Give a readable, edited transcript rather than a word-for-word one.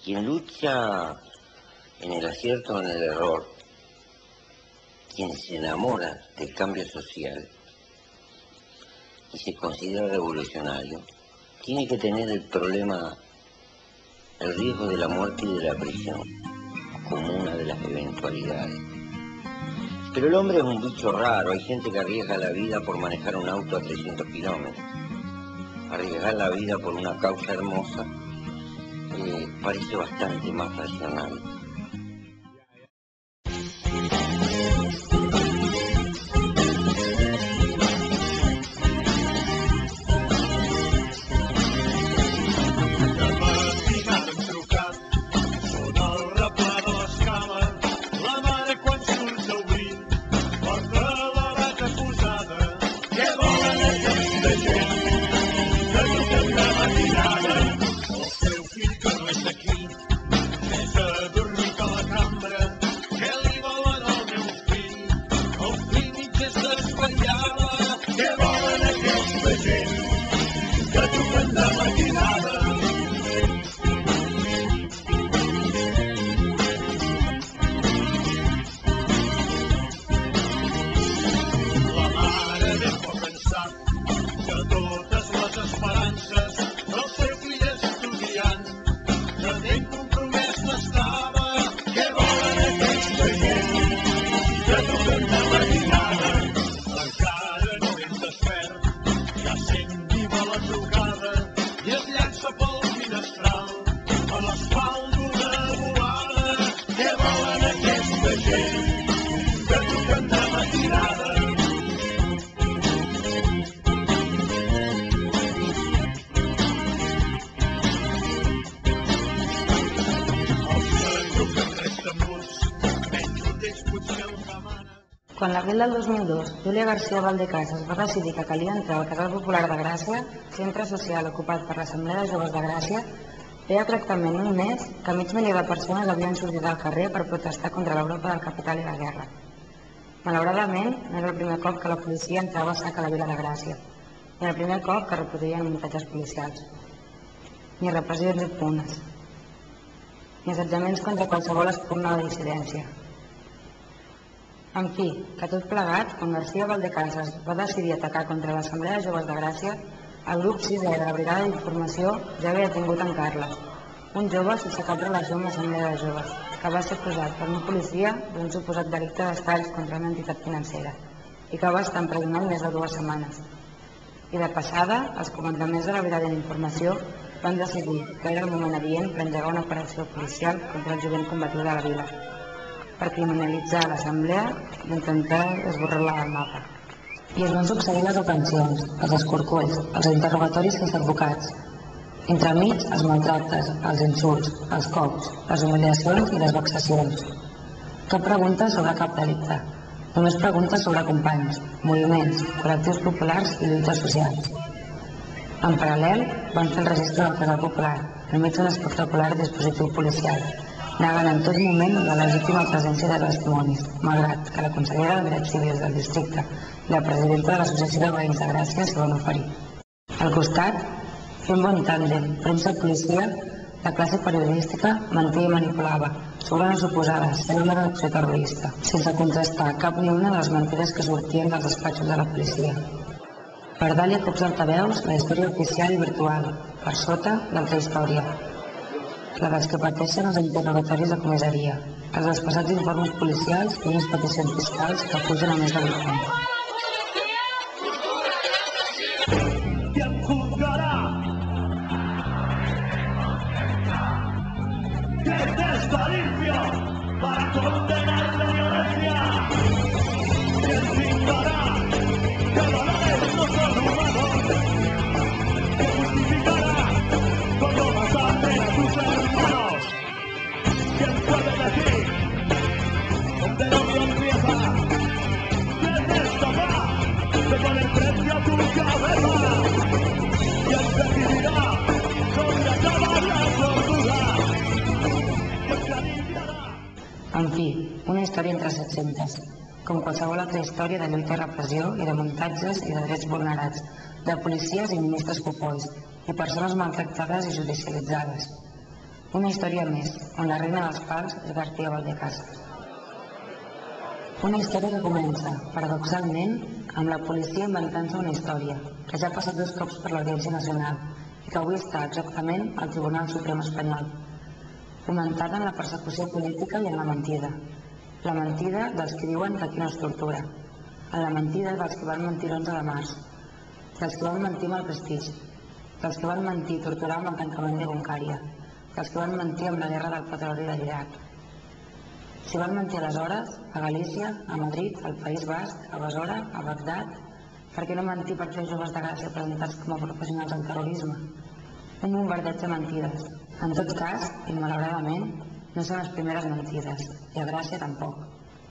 Quien lucha en el acierto o en el error, quien se enamora del cambio social y se considera revolucionario, tiene que tener el riesgo de la muerte y de la prisión, como una de las eventualidades. Pero el hombre es un bicho raro, hay gente que arriesga la vida por manejar un auto a 300 kilómetros. Arriesgar la vida por una causa hermosa parece bastante más racional. Quan l'abril del 2002 Júlia García Valdecasas va decidir que calia entrar al Casal Popular de Gràcia, centre social ocupat per l'Assemblea de Joves de Gràcia, feia exactament un mes que mig milió de persones havien sortit al carrer per protestar contra l'Europa del capital i la guerra. Malauradament, no era el primer cop que la policia entrava a sac a la vila de Gràcia, ni el primer cop que reproduïen muntatges policials, ni repressions impunes, ni assetjaments contra qualsevol espurna de dissidència. En fi, que tot plegat, quan García Valdecasas va decidir atacar contra l'Assemblea de Joves de Gràcia, el grup 6è de la Brigada d'Informació ja havia detingut en Carles, un jove sense cap relació amb l'Assemblea de Joves, que va ser acusat per un policia d'un suposat delicte d'estalls contra una entitat financera i que va estar empresonat més de 2 setmanes. I de passada, els comandaments de la Brigada d'Informació van decidir que era el moment adient per engegar una operació policial contra el jovent combatiu de la vila, per criminalitzar l'assemblea i intentar esborrar-la del mapa. I es van succeir les detencions, els escorcolls, els interrogatoris sense advocats. Entremig, els maltractes, els insults, els cops, les humiliacions i les vexacions. Cap pregunta sobre cap delicte. Només preguntes sobre companys, moviments, col·lectius populars i lluites socials. En paral·lel, van fer el registre del Casal Popular, enmig d'un espectacular dispositiu policial, negant en tot moment la legítima presència de testimonis, malgrat que la consellera de Drets Civils del districte i la presidenta de l'Associació de Veïns de Gràcia s'hi van oferir. Al costat, fent bon tàndem, premsa-policia, la classe periodística mentia i manipulava, sobre una suposada cèl·lula d'acció terrorista, sense contrastar cap ni una de les mentides que sortien dels despatxos de la policia. Per dalt i a cops d'altaveus, la història oficial i virtual, per sota, l'altra història, la dels que pateixen els interrogatoris de comissaria, els despassats informes policials i unes peticions fiscals que pugen a més de 8 anys. ¿Quién juzgará? ¿Quién está limpio para condenar la violencia? ¿Quién dictará que valores no son humanos? ¿Quién justificará cuando masaten a tus hermanos? ¿Quién puede decir dónde el odio empieza? ¿Quién es capaz de poner precio a tu cabeza? ¿Quién decidirá dónde acaba la tortura? ¿Quién se aliviará? En fi, una història entre 700, com qualsevol altra història de lluita i repressió i de muntatges i de drets vulnerats, de policies i ministres cofois, i persones maltractades i judicialitzades. Una història més, on la reina dels pals és García Valdecasas. Una història que comença, paradoxalment, amb la policia inventant-se una història, que ja ha passat 2 cops per l'Audiència Nacional i que avui està exactament al Tribunal Suprem espanyol, fomentada en la persecució política i en la mentida. La mentida dels que diuen que aquí no es tortura, en la mentida dels que van mentir l'11 de març, dels que van mentir amb el prestigi, dels que van mentir i torturar amb el tancament de Concària, dels que van mentir amb la guerra del petroli de l'Iraq. Si van mentir aleshores, a Galícia, a Madrid, al País Basc, a Besora, a Bagdad, per què no mentir per 3 joves de Gràcia presentats com a professionals en terrorisme? Un bombardeig de mentides. En tot cas, i malauradament, no són les primeres mentides, i a Gràcia tampoc.